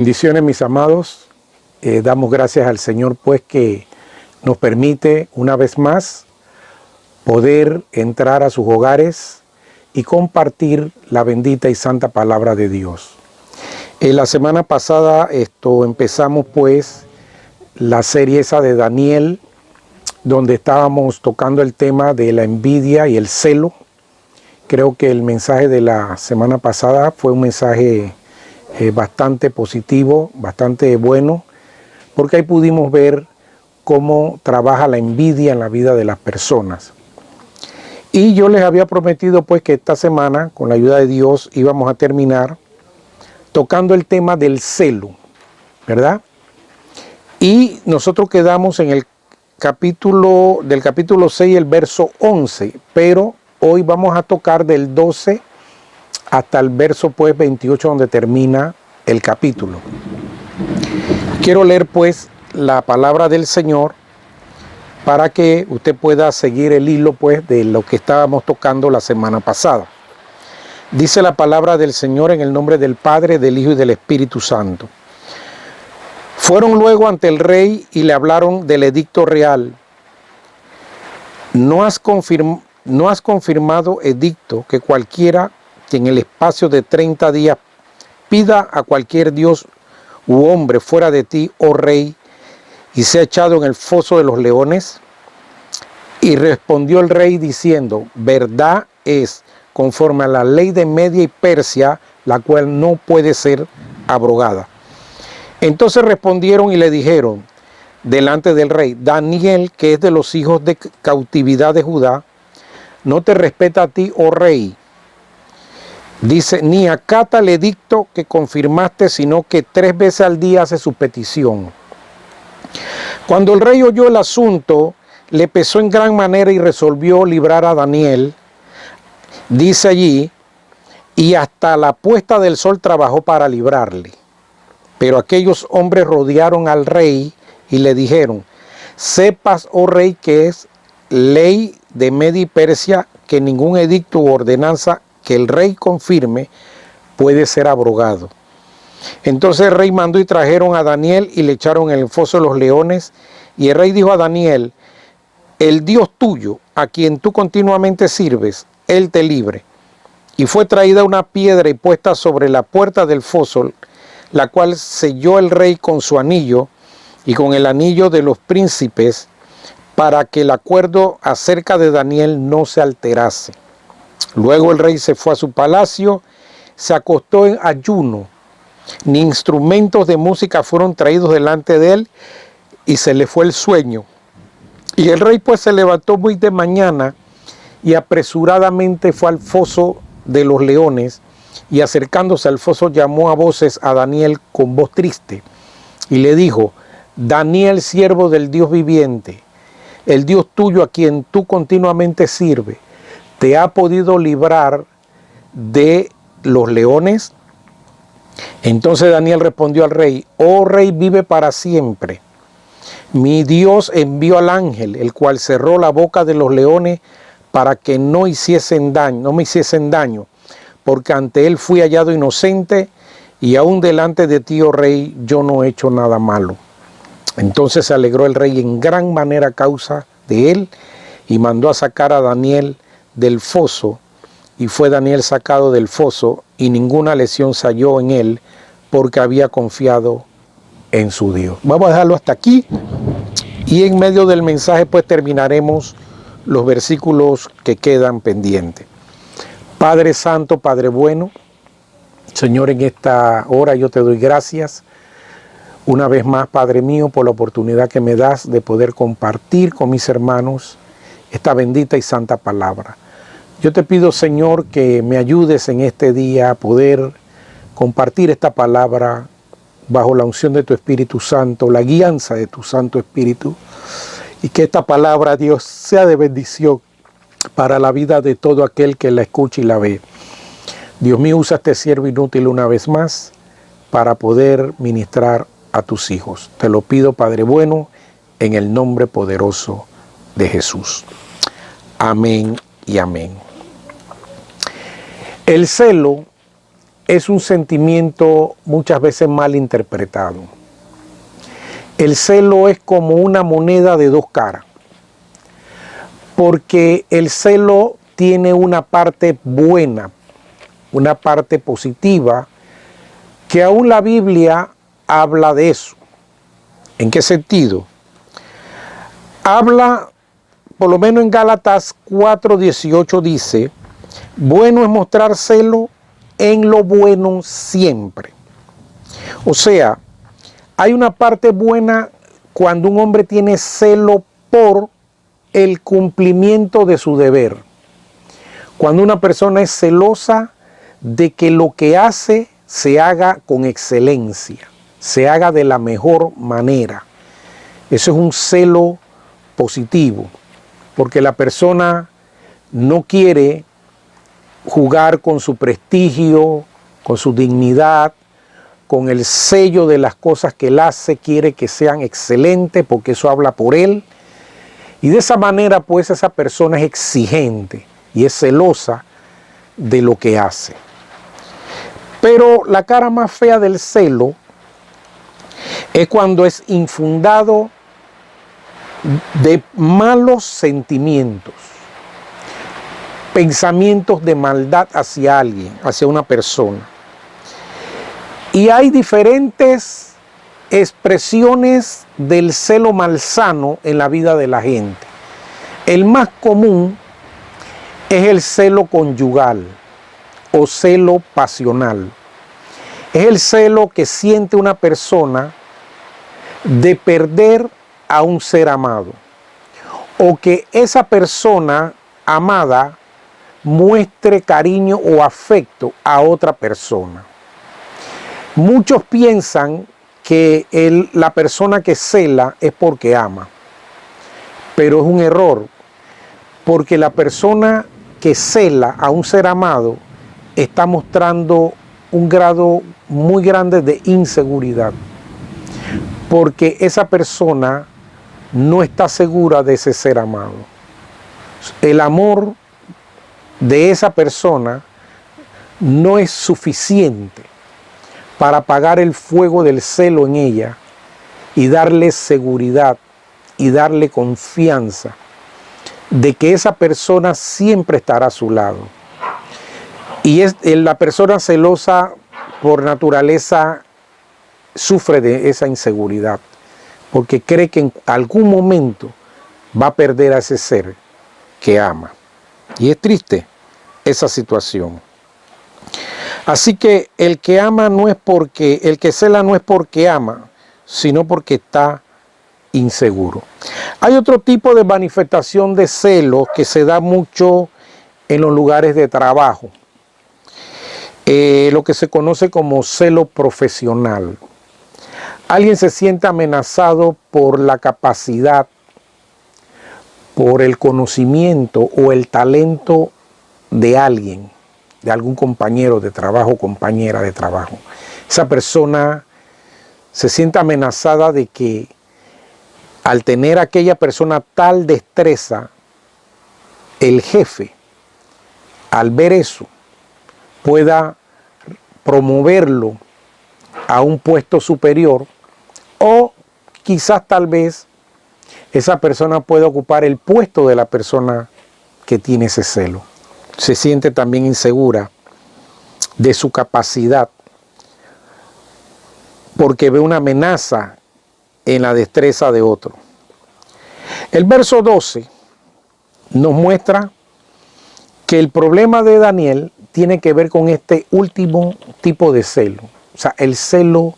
Bendiciones, mis amados. Damos gracias al Señor pues que nos permite una vez más poder entrar a sus hogares y compartir la bendita y santa palabra de Dios. La semana pasada empezamos pues la serie esa de Daniel, donde estábamos tocando el tema de la envidia y el celo. Creo que el mensaje de la semana pasada fue un mensaje bastante positivo, bastante bueno, porque ahí pudimos ver cómo trabaja la envidia en la vida de las personas. Y yo les había prometido pues que esta semana, con la ayuda de Dios, íbamos a terminar tocando el tema del celo, ¿verdad? Y nosotros quedamos en el capítulo 6, el verso 11, pero hoy vamos a tocar del 12 hasta el verso pues 28, donde termina el capítulo. Quiero leer pues la palabra del Señor para que usted pueda seguir el hilo pues de lo que estábamos tocando la semana pasada. Dice la palabra del Señor en el nombre del Padre, del Hijo y del Espíritu Santo. Fueron luego ante el rey y le hablaron del edicto real. ¿No has confirmado edicto que cualquiera que en el espacio de 30 días pida a cualquier dios u hombre fuera de ti, oh rey, y sea echado en el foso de los leones? Y respondió el rey diciendo: verdad es, conforme a la ley de Media y Persia, la cual no puede ser abrogada. Entonces respondieron y le dijeron delante del rey: Daniel, que es de los hijos de cautividad de Judá, no te respeta a ti, oh rey. Dice, ni acata el edicto que confirmaste, sino que 3 veces al día hace su petición. Cuando el rey oyó el asunto, le pesó en gran manera y resolvió librar a Daniel. Dice allí, y hasta la puesta del sol trabajó para librarle. Pero aquellos hombres rodearon al rey y le dijeron: sepas, oh rey, que es ley de Media y Persia que ningún edicto u ordenanza que el rey confirme puede ser abrogado. Entonces el rey mandó y trajeron a Daniel y le echaron en el foso de los leones. Y el rey dijo a Daniel: el Dios tuyo, a quien tú continuamente sirves, él te libre. Y fue traída una piedra y puesta sobre la puerta del foso, la cual selló el rey con su anillo y con el anillo de los príncipes, para que el acuerdo acerca de Daniel no se alterase. Luego el rey se fue a su palacio, se acostó en ayuno, ni instrumentos de música fueron traídos delante de él, y se le fue el sueño. Y el rey pues se levantó muy de mañana y apresuradamente fue al foso de los leones, y acercándose al foso llamó a voces a Daniel con voz triste, y le dijo: Daniel, siervo del Dios viviente, el Dios tuyo a quien tú continuamente sirves, ¿te ha podido librar de los leones? Entonces Daniel respondió al rey: oh rey, vive para siempre. Mi Dios envió al ángel, el cual cerró la boca de los leones para que no me hiciesen daño, porque ante él fui hallado inocente, y aún delante de ti, oh rey, yo no he hecho nada malo. Entonces se alegró el rey en gran manera a causa de él, y mandó a sacar a Daniel del foso, y fue Daniel sacado del foso, y ninguna lesión se halló en él, porque había confiado en su Dios. Vamos a dejarlo hasta aquí, y en medio del mensaje pues terminaremos los versículos que quedan pendientes. Padre Santo, Padre bueno, Señor, en esta hora yo te doy gracias una vez más, Padre mío, por la oportunidad que me das de poder compartir con mis hermanos esta bendita y santa palabra. Yo te pido, Señor, que me ayudes en este día a poder compartir esta palabra bajo la unción de tu Espíritu Santo, la guianza de tu Santo Espíritu, y que esta palabra, Dios, sea de bendición para la vida de todo aquel que la escuche y la ve. Dios mío, usa este siervo inútil una vez más para poder ministrar a tus hijos. Te lo pido, Padre bueno, en el nombre poderoso de Jesús. Amén y amén. El celo es un sentimiento muchas veces mal interpretado. El celo es como una moneda de dos caras, porque el celo tiene una parte buena, una parte positiva, que aún la Biblia habla de eso. ¿En qué sentido? Habla, por lo menos en Gálatas 4:18 dice, bueno es mostrar celo en lo bueno siempre. O sea, hay una parte buena cuando un hombre tiene celo por el cumplimiento de su deber. Cuando una persona es celosa de que lo que hace se haga con excelencia, se haga de la mejor manera. Eso es un celo positivo, porque la persona no quiere jugar con su prestigio, con su dignidad, con el sello de las cosas que él hace, quiere que sean excelentes porque eso habla por él. Y de esa manera pues esa persona es exigente y es celosa de lo que hace. Pero la cara más fea del celo es cuando es infundado de malos sentimientos, pensamientos de maldad hacia alguien, hacia una persona. Y hay diferentes expresiones del celo malsano en la vida de la gente. El más común es el celo conyugal o celo pasional. Es el celo que siente una persona de perder a un ser amado, o que esa persona amada muestre cariño o afecto a otra persona. Muchos piensan que la persona que cela es porque ama, pero es un error, porque la persona que cela a un ser amado está mostrando un grado muy grande de inseguridad, porque esa persona no está segura de ese ser amado. El amor de esa persona no es suficiente para apagar el fuego del celo en ella y darle seguridad y darle confianza de que esa persona siempre estará a su lado. Y la persona celosa por naturaleza sufre de esa inseguridad, porque cree que en algún momento va a perder a ese ser que ama. Y es triste esa situación. Así que el que cela no es porque ama, sino porque está inseguro. Hay otro tipo de manifestación de celo que se da mucho en los lugares de trabajo. Lo que se conoce como celo profesional. Alguien se siente amenazado por la capacidad, por el conocimiento o el talento de alguien, de algún compañero de trabajo o compañera de trabajo. Esa persona se siente amenazada de que al tener aquella persona tal destreza, el jefe, al ver eso, pueda promoverlo a un puesto superior, o quizás tal vez esa persona pueda ocupar el puesto de la persona que tiene ese celo. Se siente también insegura de su capacidad porque ve una amenaza en la destreza de otro. El verso 12 nos muestra que el problema de Daniel tiene que ver con este último tipo de celo, o sea, el celo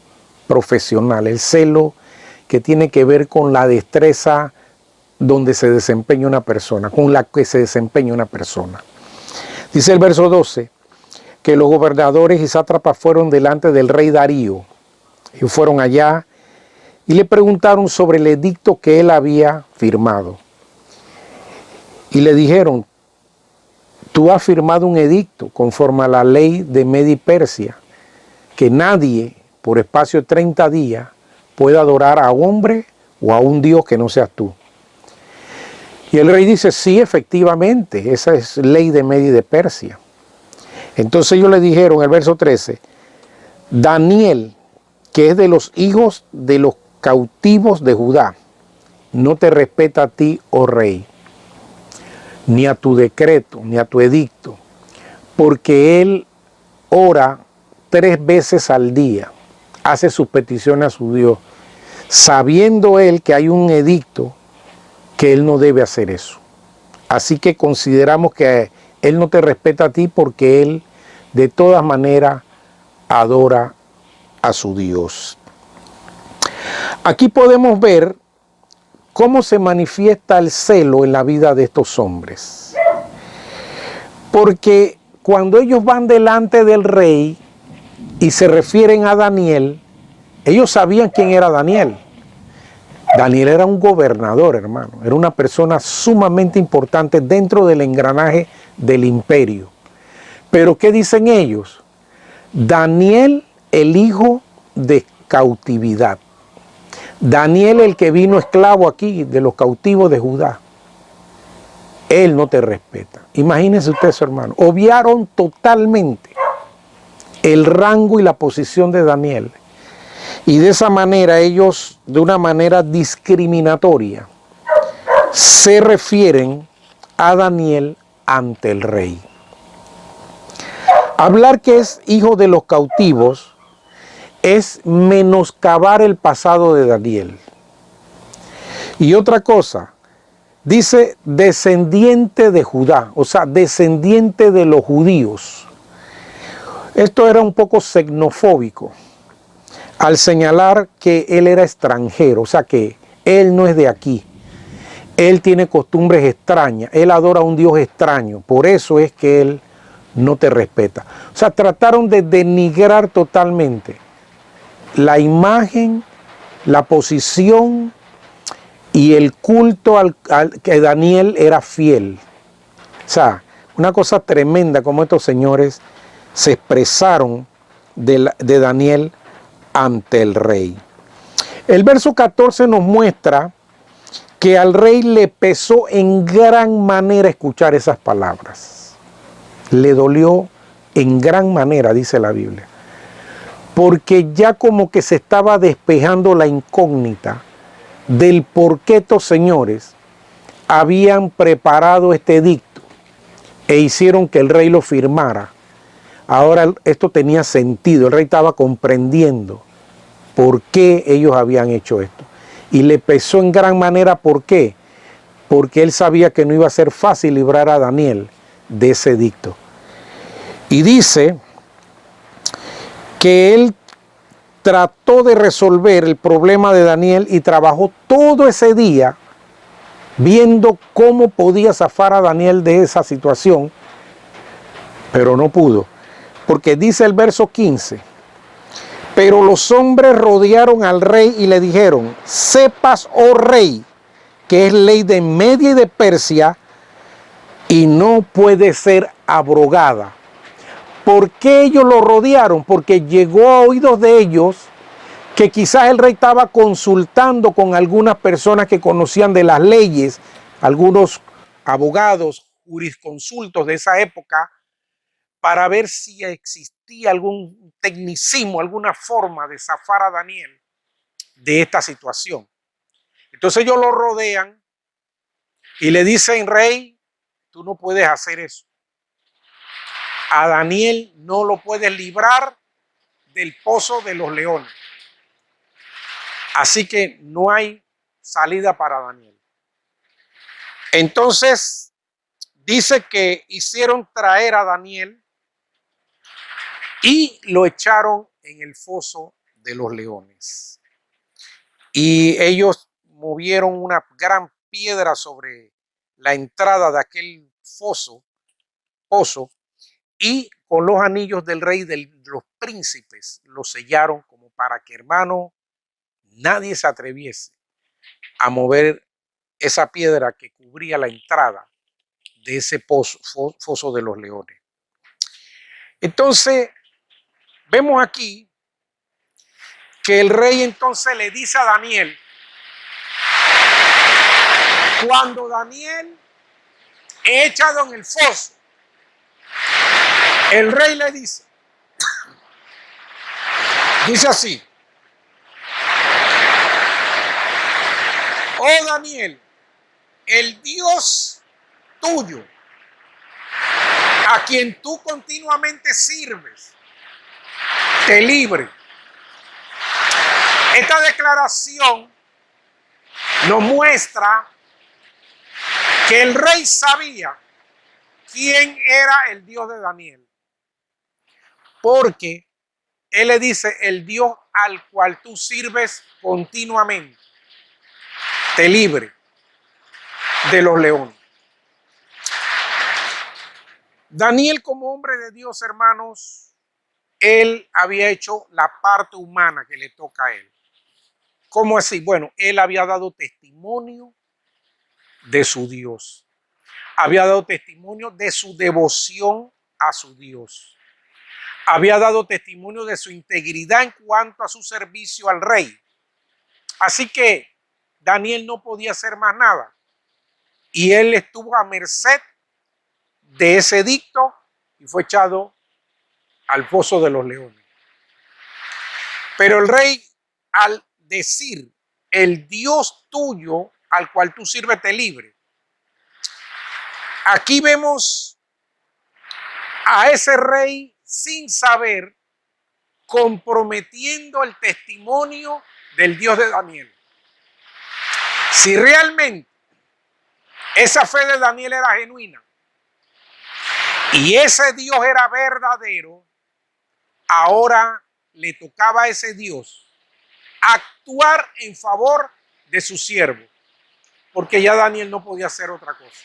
profesional, el celo que tiene que ver con la destreza donde se desempeña una persona, con la que se desempeña una persona. Dice el verso 12 que los gobernadores y sátrapas fueron delante del rey Darío. Ellos fueron allá y le preguntaron sobre el edicto que él había firmado. Y le dijeron: tú has firmado un edicto conforme a la ley de Media y Persia, que nadie por espacio de 30 días pueda adorar a hombre o a un Dios que no seas tú. Y el rey dice: sí, efectivamente, esa es ley de Media y de Persia. Entonces ellos le dijeron, el verso 13, Daniel, que es de los hijos de los cautivos de Judá, no te respeta a ti, oh rey, ni a tu decreto, ni a tu edicto, porque él ora 3 veces al día, hace sus peticiones a su Dios, sabiendo él que hay un edicto que él no debe hacer eso. Así que consideramos que él no te respeta a ti porque él de todas maneras adora a su Dios. Aquí podemos ver cómo se manifiesta el celo en la vida de estos hombres. Porque cuando ellos van delante del rey y se refieren a Daniel, ellos sabían quién era Daniel. Daniel era un gobernador, hermano. Era una persona sumamente importante dentro del engranaje del imperio. Pero ¿qué dicen ellos? Daniel, el hijo de cautividad. Daniel, el que vino esclavo aquí de los cautivos de Judá. Él no te respeta. Imagínense ustedes, hermano. Obviaron totalmente el rango y la posición de Daniel. Y de esa manera ellos, de una manera discriminatoria, se refieren a Daniel ante el rey. Hablar que es hijo de los cautivos es menoscabar el pasado de Daniel. Y otra cosa, dice descendiente de Judá, o sea, descendiente de los judíos. Esto era un poco xenofóbico al señalar que él era extranjero, o sea que él no es de aquí. Él tiene costumbres extrañas, él adora a un Dios extraño, por eso es que él no te respeta. O sea, trataron de denigrar totalmente la imagen, la posición y el culto al que Daniel era fiel. O sea, una cosa tremenda como estos señores se expresaron de Daniel ante el rey. El verso 14 nos muestra que al rey le pesó en gran manera escuchar esas palabras. Le dolió en gran manera, dice la Biblia. Porque ya como que se estaba despejando la incógnita del por qué estos señores habían preparado este edicto e hicieron que el rey lo firmara. Ahora esto tenía sentido, el rey estaba comprendiendo por qué ellos habían hecho esto. Y le pesó en gran manera, ¿por qué? Porque él sabía que no iba a ser fácil librar a Daniel de ese edicto. Y dice que él trató de resolver el problema de Daniel y trabajó todo ese día viendo cómo podía zafar a Daniel de esa situación, pero no pudo. Porque dice el verso 15, pero los hombres rodearon al rey y le dijeron, sepas, oh rey, que es ley de Media y de Persia y no puede ser abrogada. ¿Por qué ellos lo rodearon? Porque llegó a oídos de ellos que quizás el rey estaba consultando con algunas personas que conocían de las leyes, algunos abogados, jurisconsultos de esa época, para ver si existía algún tecnicismo, alguna forma de zafar a Daniel de esta situación. Entonces ellos lo rodean y le dicen, rey, tú no puedes hacer eso. A Daniel no lo puedes librar del pozo de los leones. Así que no hay salida para Daniel. Entonces dice que hicieron traer a Daniel y lo echaron en el foso de los leones. Y ellos movieron una gran piedra sobre la entrada de aquel pozo, y con los anillos del rey de los príncipes lo sellaron como para que, hermano, nadie se atreviese a mover esa piedra que cubría la entrada de ese foso de los leones. Entonces, vemos aquí que el rey entonces le dice a Daniel, cuando Daniel es echado en el foso, El rey le dice así: oh Daniel, el Dios tuyo, a quien tú continuamente sirves, te libre. Esta declaración nos muestra que el rey sabía quién era el Dios de Daniel, porque él le dice: el Dios al cual tú sirves continuamente te libre de los leones. Daniel, como hombre de Dios, hermanos, él había hecho la parte humana que le toca a él. ¿Cómo así? Bueno, él había dado testimonio de su Dios. Había dado testimonio de su devoción a su Dios. Había dado testimonio de su integridad en cuanto a su servicio al rey. Así que Daniel no podía hacer más nada. Y él estuvo a merced de ese edicto y fue echado al foso de los leones. Pero el rey, al decir: el Dios tuyo al cual tú sirves te libre, aquí vemos a ese rey, sin saber, comprometiendo el testimonio del Dios de Daniel. Si realmente esa fe de Daniel era genuina y ese Dios era verdadero, ahora le tocaba a ese Dios actuar en favor de su siervo, porque ya Daniel no podía hacer otra cosa.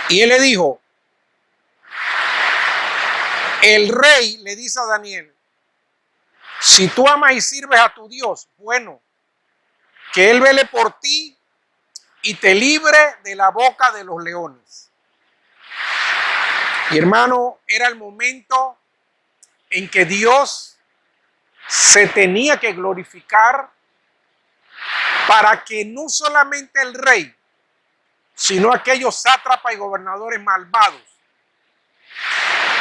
Y él le dijo, el rey le dice a Daniel: si tú amas y sirves a tu Dios, bueno, que él vele por ti y te libre de la boca de los leones. Y hermano, era el momento en que Dios se tenía que glorificar para que no solamente el rey, sino aquellos sátrapas y gobernadores malvados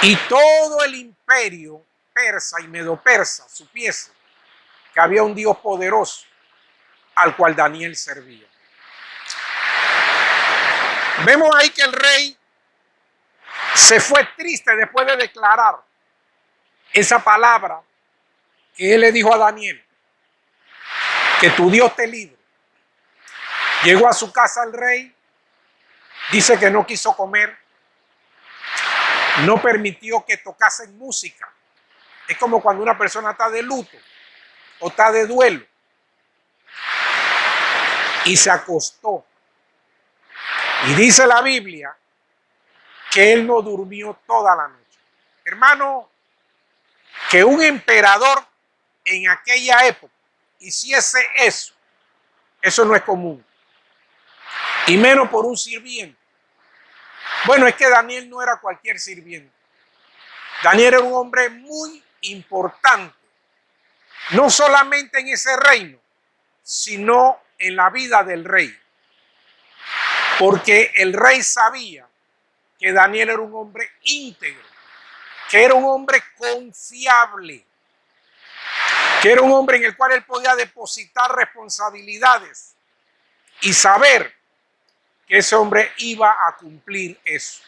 y todo el imperio persa y medo-persa supiese que había un Dios poderoso al cual Daniel servía. Vemos ahí que el rey se fue triste después de declarar esa palabra que él le dijo a Daniel, que tu Dios te libre. Llegó a su casa el rey, dice que no quiso comer, no permitió que tocasen música. Es como cuando una persona está de luto o está de duelo, y se acostó. Y dice la Biblia que él no durmió toda la noche. Hermano, que un emperador en aquella época hiciese eso no es común. Y menos por un sirviente. Bueno, es que Daniel no era cualquier sirviente. Daniel era un hombre muy importante, no solamente en ese reino, sino en la vida del rey. Porque el rey sabía que Daniel era un hombre íntegro, que era un hombre confiable, que era un hombre en el cual él podía depositar responsabilidades y saber que ese hombre iba a cumplir eso.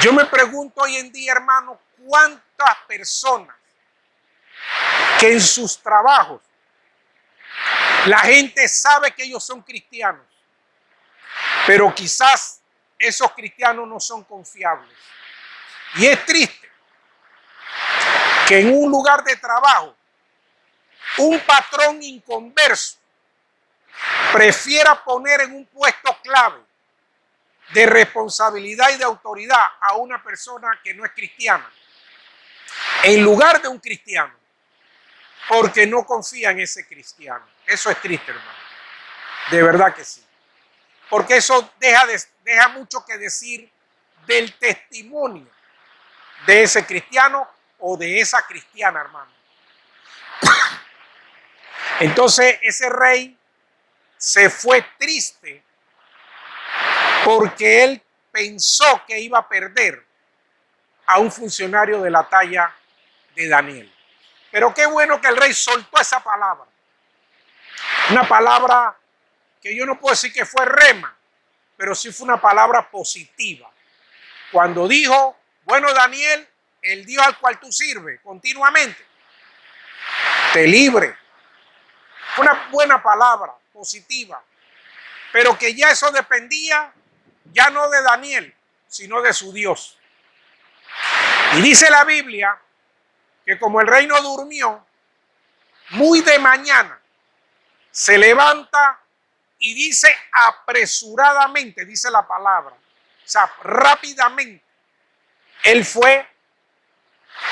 Yo me pregunto hoy en día, hermano, cuántas personas que en sus trabajos la gente sabe que ellos son cristianos, pero quizás esos cristianos no son confiables. Y es triste que en un lugar de trabajo un patrón inconverso prefiera poner en un puesto clave de responsabilidad y de autoridad a una persona que no es cristiana en lugar de un cristiano, porque no confía en ese cristiano. Eso es triste, hermano. De verdad que sí. Porque eso deja mucho que decir del testimonio de ese cristiano o de esa cristiana, hermano. Entonces ese rey se fue triste porque él pensó que iba a perder a un funcionario de la talla de Daniel. Pero qué bueno que el rey soltó esa palabra. Una palabra que yo no puedo decir que fue rema, pero sí fue una palabra positiva. Cuando dijo, bueno, Daniel, el Dios al cual tú sirves continuamente, te libre. Fue una buena palabra, positiva. Pero que ya eso dependía ya no de Daniel, sino de su Dios. Y dice la Biblia que como el rey no durmió, muy de mañana se levanta y dice apresuradamente, dice la palabra, o sea, rápidamente, él fue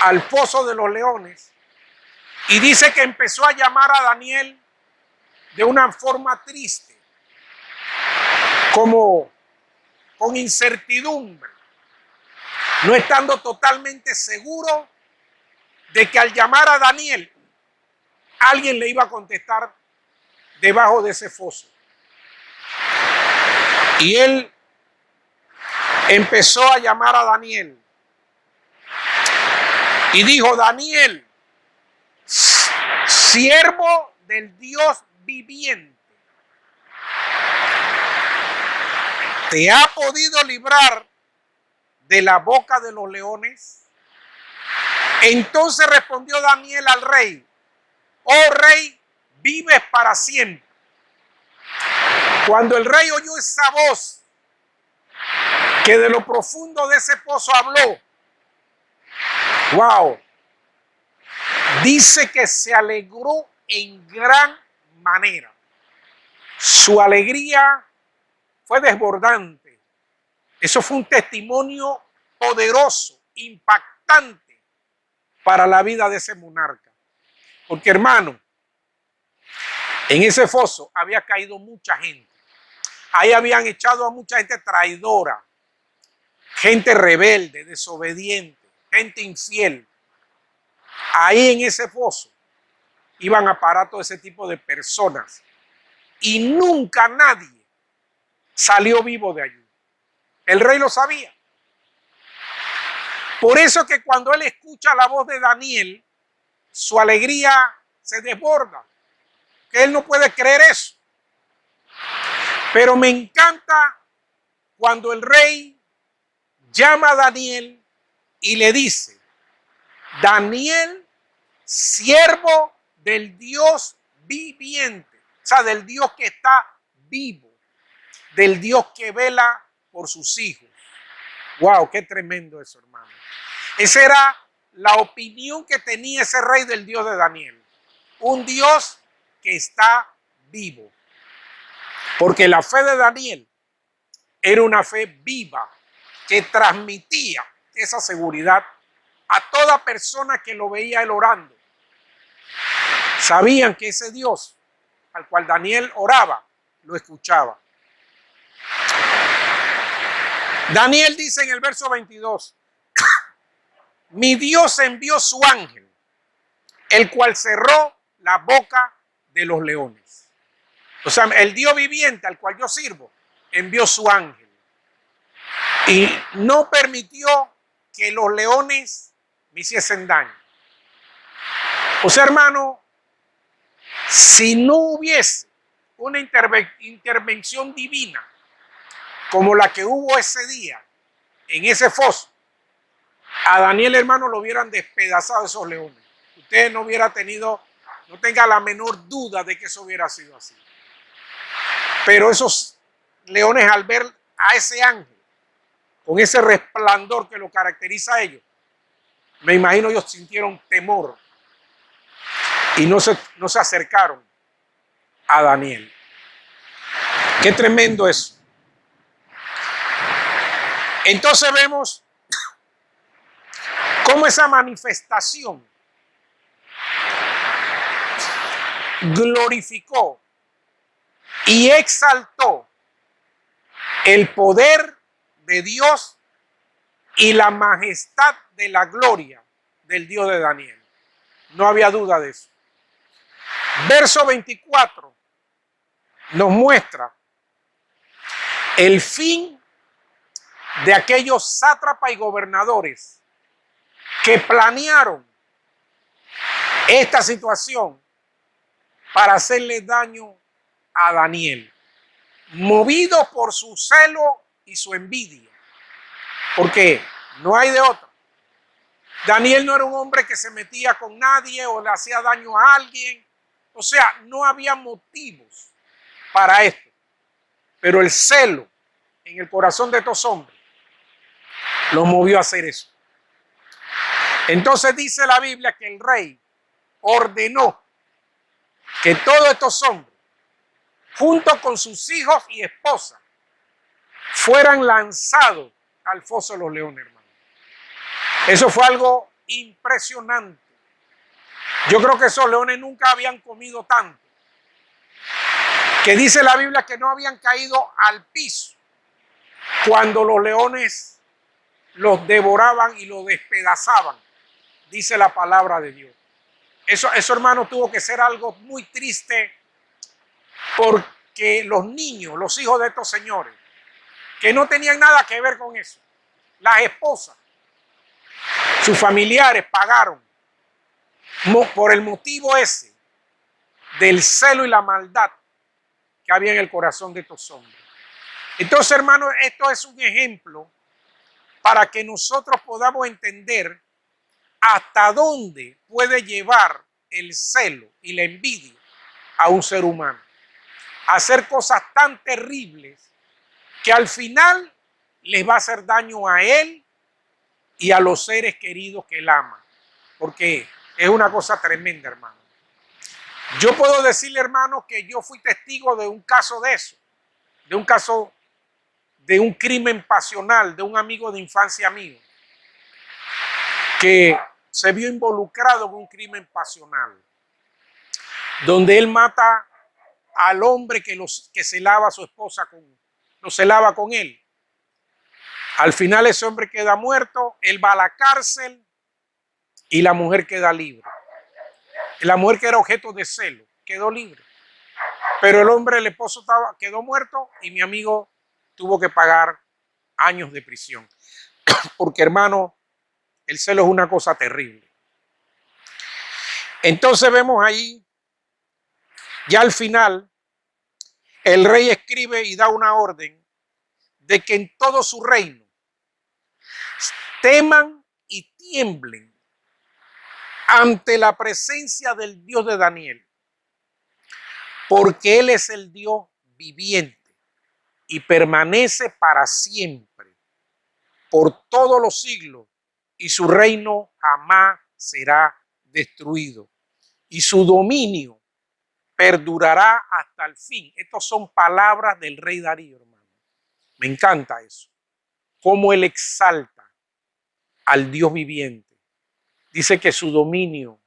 al foso de los leones y dice que empezó a llamar a Daniel de una forma triste, como con incertidumbre, no estando totalmente seguro de que al llamar a Daniel, alguien le iba a contestar debajo de ese foso. Y él empezó a llamar a Daniel y dijo, Daniel, siervo del Dios viviente, ¿te ha podido librar de la boca de los leones? Entonces respondió Daniel al rey, oh rey, vives para siempre. Cuando el rey oyó esa voz que de lo profundo de ese pozo habló, wow, dice que se alegró en gran manera. Su alegría fue desbordante. Eso fue un testimonio poderoso, impactante para la vida de ese monarca. Porque, hermano, en ese foso había caído mucha gente. Ahí habían echado a mucha gente traidora, gente rebelde, desobediente, gente infiel. Ahí en ese foso iban a parar todo ese tipo de personas. Y nunca nadie salió vivo de allí. El rey lo sabía. Por eso que cuando él escucha la voz de Daniel, su alegría se desborda. Que él no puede creer eso. Pero me encanta cuando el rey llama a Daniel y le dice, Daniel, siervo del Dios viviente, o sea, del Dios que está vivo, del Dios que vela por sus hijos. Wow, qué tremendo eso, hermano. Esa era la opinión que tenía ese rey del Dios de Daniel. Un Dios que está vivo. Porque la fe de Daniel era una fe viva que transmitía esa seguridad a toda persona que lo veía él orando. Sabían que ese Dios al cual Daniel oraba, lo escuchaba. Daniel dice en el verso 22, mi Dios envió su ángel, el cual cerró la boca de los leones. O sea, el Dios viviente al cual yo sirvo, envió su ángel. Y no permitió que los leones me hiciesen daño. O sea, hermano, si no hubiese una intervención divina como la que hubo ese día en ese foso, a Daniel, hermano, lo hubieran despedazado esos leones. Usted no hubiera tenido, no tenga la menor duda de que eso hubiera sido así. Pero esos leones, al ver a ese ángel, con ese resplandor que lo caracteriza a ellos, me imagino ellos sintieron temor y no se acercaron a Daniel. Qué tremendo eso. Entonces vemos cómo esa manifestación glorificó y exaltó el poder de Dios y la majestad de la gloria del Dios de Daniel. No había duda de eso. Verso 24 nos muestra el fin de aquellos sátrapas y gobernadores que planearon esta situación para hacerle daño a Daniel, movidos por su celo y su envidia, porque no hay de otra. Daniel no era un hombre que se metía con nadie o le hacía daño a alguien, o sea, no había motivos para esto, pero el celo en el corazón de estos hombres los movió a hacer eso. Entonces dice la Biblia que el rey ordenó que todos estos hombres, junto con sus hijos y esposas, fueran lanzados al foso de los leones, hermano. Eso fue algo impresionante. Yo creo que esos leones nunca habían comido tanto, que dice la Biblia que no habían caído al piso cuando los leones los devoraban y los despedazaban, dice la palabra de Dios. Eso, hermano, tuvo que ser algo muy triste, porque los niños, los hijos de estos señores, que no tenían nada que ver con eso, las esposas, sus familiares pagaron por el motivo ese del celo y la maldad que había en el corazón de estos hombres. Entonces, hermano, esto es un ejemplo para que nosotros podamos entender hasta dónde puede llevar el celo y la envidia a un ser humano. Hacer cosas tan terribles que al final les va a hacer daño a él y a los seres queridos que él ama. Porque es una cosa tremenda, hermano. Yo puedo decirle, hermano, que yo fui testigo de un caso de eso, de un caso de un crimen pasional de un amigo de infancia mío, que se vio involucrado en un crimen pasional, donde él mata al hombre que celaba a su esposa, lo celaba con él. Al final ese hombre queda muerto, él va a la cárcel y la mujer queda libre. La mujer que era objeto de celo quedó libre, pero el hombre, el esposo, quedó muerto y mi amigo tuvo que pagar años de prisión. Porque, hermano, el celo es una cosa terrible. Entonces vemos ahí, ya al final, el rey escribe y da una orden de que en todo su reino teman y tiemblen ante la presencia del Dios de Daniel, porque Él es el Dios viviente y permanece para siempre, por todos los siglos, y su reino jamás será destruido, y su dominio perdurará hasta el fin. Estas son palabras del rey Darío, hermano. Me encanta eso. Cómo él exalta al Dios viviente. Dice que su dominio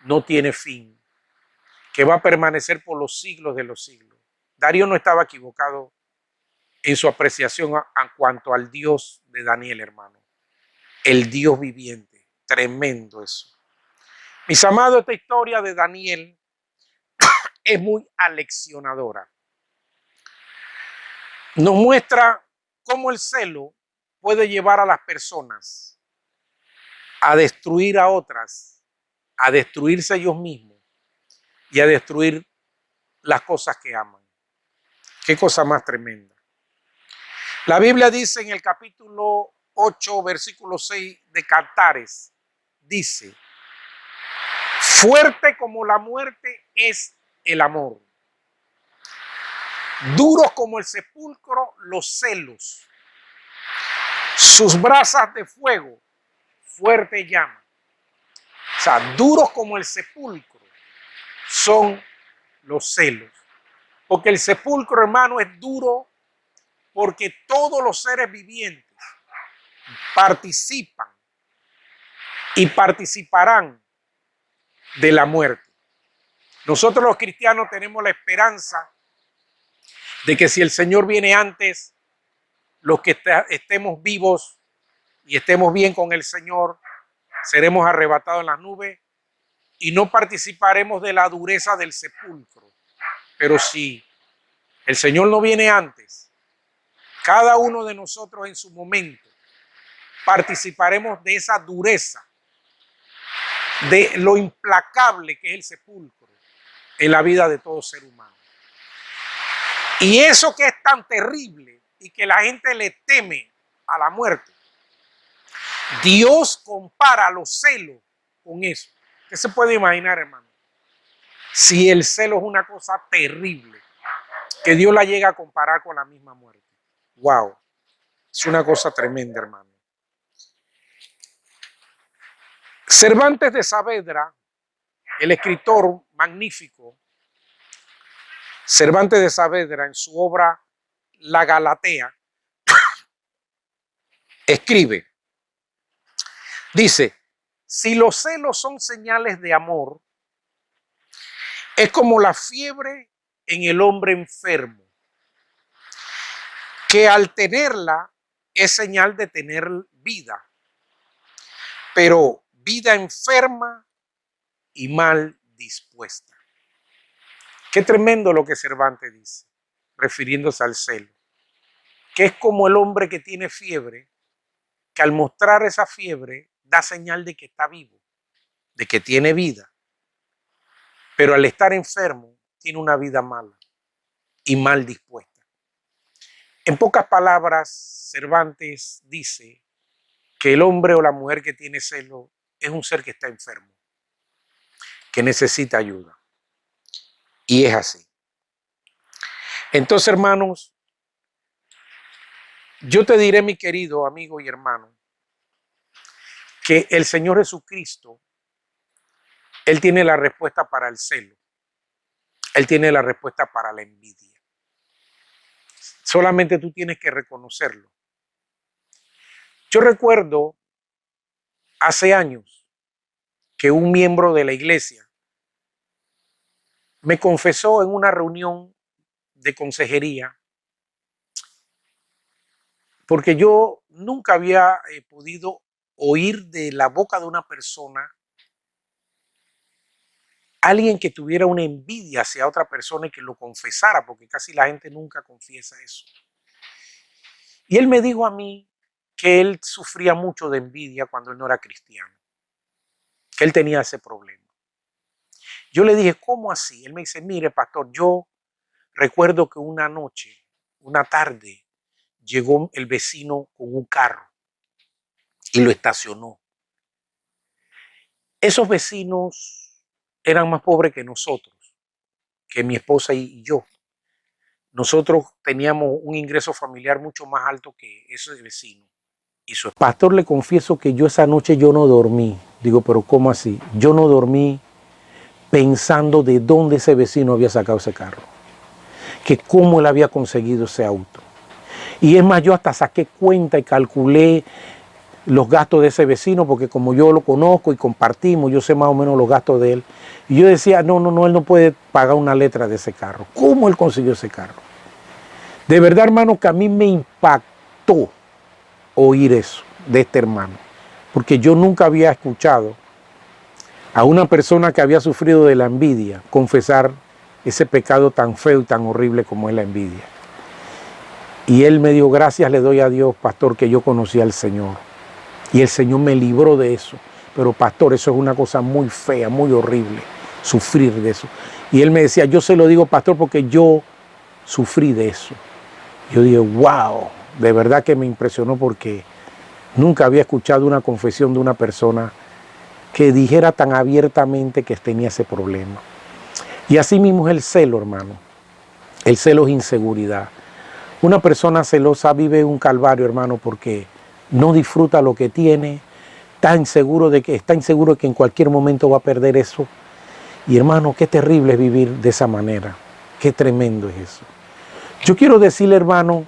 no tiene fin, que va a permanecer por los siglos de los siglos. Darío no estaba equivocado en su apreciación en cuanto al Dios de Daniel, hermano. El Dios viviente. Tremendo eso. Mis amados, esta historia de Daniel es muy aleccionadora. Nos muestra cómo el celo puede llevar a las personas a destruir a otras, a destruirse ellos mismos y a destruir las cosas que aman. Qué cosa más tremenda. La Biblia dice en el capítulo 8, versículo 6 de Cantares, dice: fuerte como la muerte es el amor, duros como el sepulcro los celos, sus brasas de fuego, fuerte llama. O sea, duros como el sepulcro son los celos. Porque el sepulcro, hermano, es duro porque todos los seres vivientes participan y participarán de la muerte. Nosotros los cristianos tenemos la esperanza de que si el Señor viene antes, los que estemos vivos y estemos bien con el Señor, seremos arrebatados en las nubes y no participaremos de la dureza del sepulcro. Pero si el Señor no viene antes, cada uno de nosotros en su momento participaremos de esa dureza, de lo implacable que es el sepulcro en la vida de todo ser humano. Y eso que es tan terrible y que la gente le teme a la muerte, Dios compara los celos con eso. ¿Qué se puede imaginar, hermano? Si el celo es una cosa terrible, que Dios la llega a comparar con la misma muerte. ¡Wow! Es una cosa tremenda, hermano. Cervantes de Saavedra, el escritor magnífico, Cervantes de Saavedra, en su obra La Galatea, escribe, dice, si los celos son señales de amor, es como la fiebre en el hombre enfermo, que al tenerla es señal de tener vida, pero vida enferma y mal dispuesta. Qué tremendo lo que Cervantes dice, refiriéndose al celo, que es como el hombre que tiene fiebre, que al mostrar esa fiebre da señal de que está vivo, de que tiene vida, pero al estar enfermo tiene una vida mala y mal dispuesta. En pocas palabras, Cervantes dice que el hombre o la mujer que tiene celo es un ser que está enfermo, que necesita ayuda. Y es así. Entonces, hermanos, yo te diré, mi querido amigo y hermano, que el Señor Jesucristo, Él tiene la respuesta para el celo. Él tiene la respuesta para la envidia. Solamente tú tienes que reconocerlo. Yo recuerdo hace años que un miembro de la iglesia me confesó en una reunión de consejería, porque yo nunca había podido oír de la boca de una persona alguien que tuviera una envidia hacia otra persona y que lo confesara, porque casi la gente nunca confiesa eso. Y él me dijo a mí que él sufría mucho de envidia cuando él no era cristiano, que él tenía ese problema. Yo le dije, ¿cómo así? Él me dice, mire, pastor, yo recuerdo que una noche, una tarde, llegó el vecino con un carro y lo estacionó. Esos vecinos eran más pobres que nosotros, que mi esposa y yo. Nosotros teníamos un ingreso familiar mucho más alto que ese vecino y su esposa. Pastor, le confieso que yo esa noche yo no dormí. Digo, pero ¿cómo así? Yo no dormí pensando de dónde ese vecino había sacado ese carro, que cómo él había conseguido ese auto. Y es más, yo hasta saqué cuenta y calculé los gastos de ese vecino, porque como yo lo conozco y compartimos, yo sé más o menos los gastos de él. Y yo decía, no, él no puede pagar una letra de ese carro. ¿Cómo él consiguió ese carro? De verdad, hermano, que a mí me impactó oír eso de este hermano, porque yo nunca había escuchado a una persona que había sufrido de la envidia confesar ese pecado tan feo y tan horrible como es la envidia. Y él me dijo, gracias le doy a Dios, pastor, que yo conocí al Señor. Y el Señor me libró de eso. Pero pastor, eso es una cosa muy fea, muy horrible, sufrir de eso. Y él me decía, yo se lo digo, pastor, porque yo sufrí de eso. Yo dije, wow, de verdad que me impresionó, porque nunca había escuchado una confesión de una persona que dijera tan abiertamente que tenía ese problema. Y así mismo es el celo, hermano. El celo es inseguridad. Una persona celosa vive un calvario, hermano, porque no disfruta lo que tiene, está inseguro de que en cualquier momento va a perder eso. Y hermano, qué terrible es vivir de esa manera. Qué tremendo es eso. Yo quiero decirle, hermano,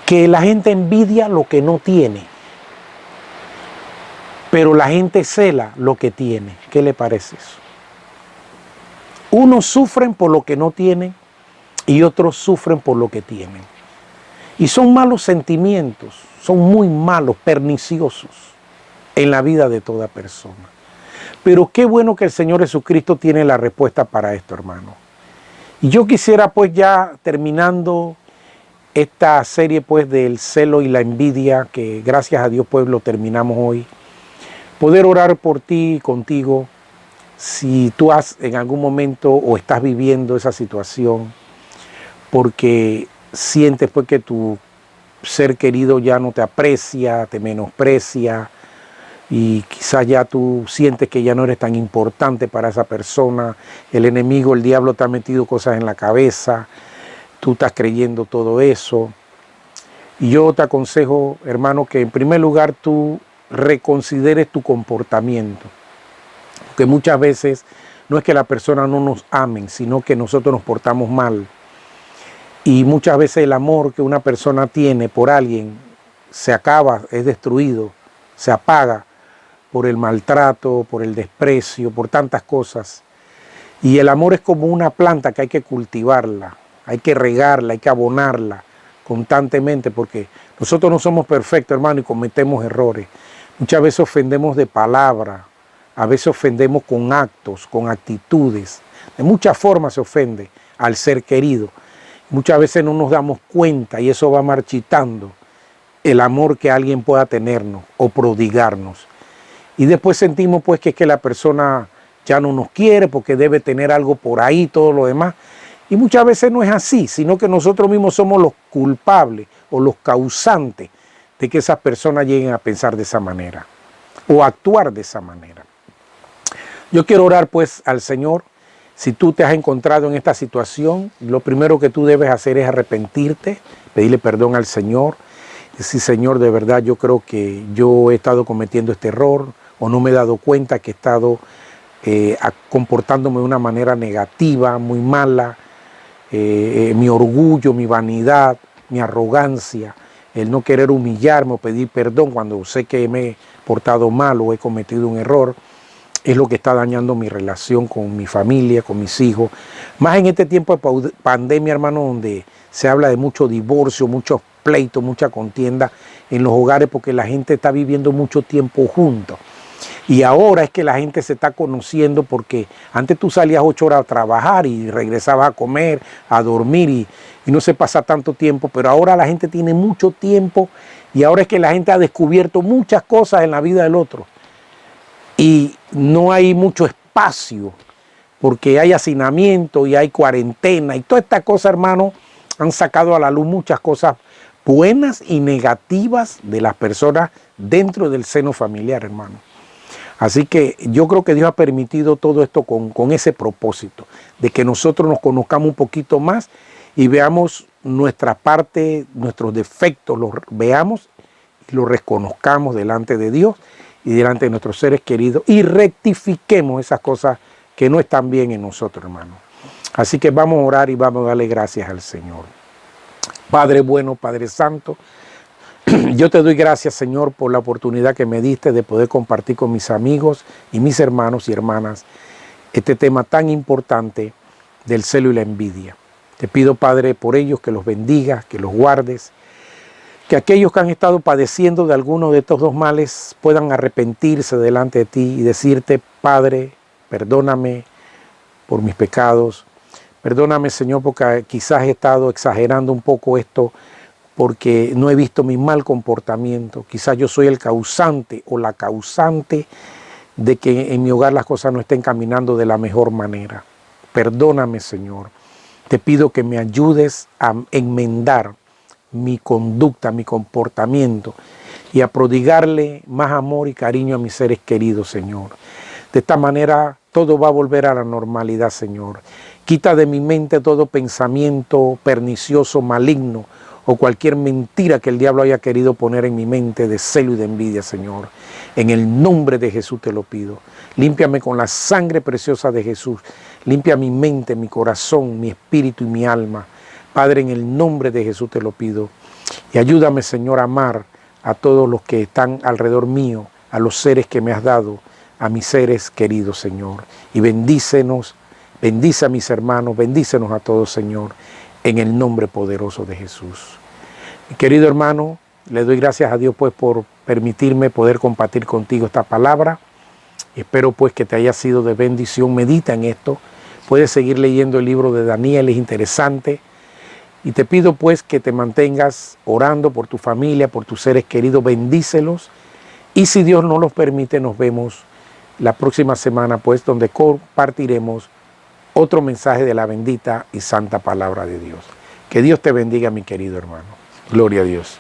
que la gente envidia lo que no tiene, pero la gente cela lo que tiene. ¿Qué le parece eso? Unos sufren por lo que no tienen y otros sufren por lo que tienen. Y son malos sentimientos, son muy malos, perniciosos en la vida de toda persona. Pero qué bueno que el Señor Jesucristo tiene la respuesta para esto, hermano. Y yo quisiera, pues, ya terminando esta serie pues del celo y la envidia, que gracias a Dios pues lo terminamos hoy. Poder orar por ti y contigo, si tú has en algún momento o estás viviendo esa situación, porque sientes pues que tu ser querido ya no te aprecia, te menosprecia, y quizás ya tú sientes que ya no eres tan importante para esa persona, el enemigo, el diablo te ha metido cosas en la cabeza, tú estás creyendo todo eso. Y yo te aconsejo, hermano, que en primer lugar tú reconsideres tu comportamiento, porque muchas veces no es que la persona no nos amen, sino que nosotros nos portamos mal. Y muchas veces el amor que una persona tiene por alguien se acaba, es destruido, se apaga por el maltrato, por el desprecio, por tantas cosas. Y el amor es como una planta que hay que cultivarla, hay que regarla, hay que abonarla constantemente, porque nosotros no somos perfectos, hermano, y cometemos errores. Muchas veces ofendemos de palabra, a veces ofendemos con actos, con actitudes. De muchas formas se ofende al ser querido. Muchas veces no nos damos cuenta y eso va marchitando el amor que alguien pueda tenernos o prodigarnos. Y después sentimos pues que es que la persona ya no nos quiere porque debe tener algo por ahí, todo lo demás. Y muchas veces no es así, sino que nosotros mismos somos los culpables o los causantes de que esas personas lleguen a pensar de esa manera o a actuar de esa manera. Yo quiero orar pues al Señor. Si tú te has encontrado en esta situación, lo primero que tú debes hacer es arrepentirte, pedirle perdón al Señor. Decir, Señor, de verdad yo creo que yo he estado cometiendo este error o no me he dado cuenta que he estado comportándome de una manera negativa, muy mala. Mi orgullo, mi vanidad, mi arrogancia, el no querer humillarme o pedir perdón cuando sé que me he portado mal o he cometido un error, es lo que está dañando mi relación con mi familia, con mis hijos. Más en este tiempo de pandemia, hermano, donde se habla de mucho divorcio, muchos pleitos, mucha contienda en los hogares, porque la gente está viviendo mucho tiempo juntos. Y ahora es que la gente se está conociendo, porque antes tú salías 8 horas a trabajar y regresabas a comer, a dormir y no se pasa tanto tiempo, pero ahora la gente tiene mucho tiempo y ahora es que la gente ha descubierto muchas cosas en la vida del otro. Y no hay mucho espacio porque hay hacinamiento y hay cuarentena y toda esta cosa, hermano, han sacado a la luz muchas cosas buenas y negativas de las personas dentro del seno familiar, hermano. Así que yo creo que Dios ha permitido todo esto con ese propósito, de que nosotros nos conozcamos un poquito más y veamos nuestra parte, nuestros defectos, los veamos y los reconozcamos delante de Dios y delante de nuestros seres queridos y rectifiquemos esas cosas que no están bien en nosotros, hermano. Así que vamos a orar y vamos a darle gracias al Señor. Padre bueno, Padre santo, yo te doy gracias, Señor, por la oportunidad que me diste de poder compartir con mis amigos y mis hermanos y hermanas este tema tan importante del celo y la envidia. Te pido, Padre, por ellos que los bendigas, que los guardes, que aquellos que han estado padeciendo de alguno de estos dos males puedan arrepentirse delante de ti y decirte, Padre, perdóname por mis pecados. Perdóname, Señor, porque quizás he estado exagerando un poco esto, porque no he visto mi mal comportamiento. Quizás yo soy el causante o la causante de que en mi hogar las cosas no estén caminando de la mejor manera. Perdóname, Señor. Te pido que me ayudes a enmendar mi conducta, mi comportamiento y a prodigarle más amor y cariño a mis seres queridos, Señor. De esta manera todo va a volver a la normalidad, Señor. Quita de mi mente todo pensamiento pernicioso, maligno, o cualquier mentira que el diablo haya querido poner en mi mente de celo y de envidia, Señor. En el nombre de Jesús te lo pido. Límpiame con la sangre preciosa de Jesús. Limpia mi mente, mi corazón, mi espíritu y mi alma. Padre, en el nombre de Jesús te lo pido. Y ayúdame, Señor, a amar a todos los que están alrededor mío, a los seres que me has dado, a mis seres queridos, Señor. Y bendícenos, bendice a mis hermanos, bendícenos a todos, Señor, en el nombre poderoso de Jesús. Mi querido hermano, le doy gracias a Dios pues por permitirme poder compartir contigo esta palabra. Espero pues que te haya sido de bendición. Medita en esto. Puedes seguir leyendo el libro de Daniel, es interesante. Y te pido pues que te mantengas orando por tu familia, por tus seres queridos, bendícelos. Y si Dios no los permite, nos vemos la próxima semana, pues, donde compartiremos otro mensaje de la bendita y santa palabra de Dios. Que Dios te bendiga, mi querido hermano. Gloria a Dios.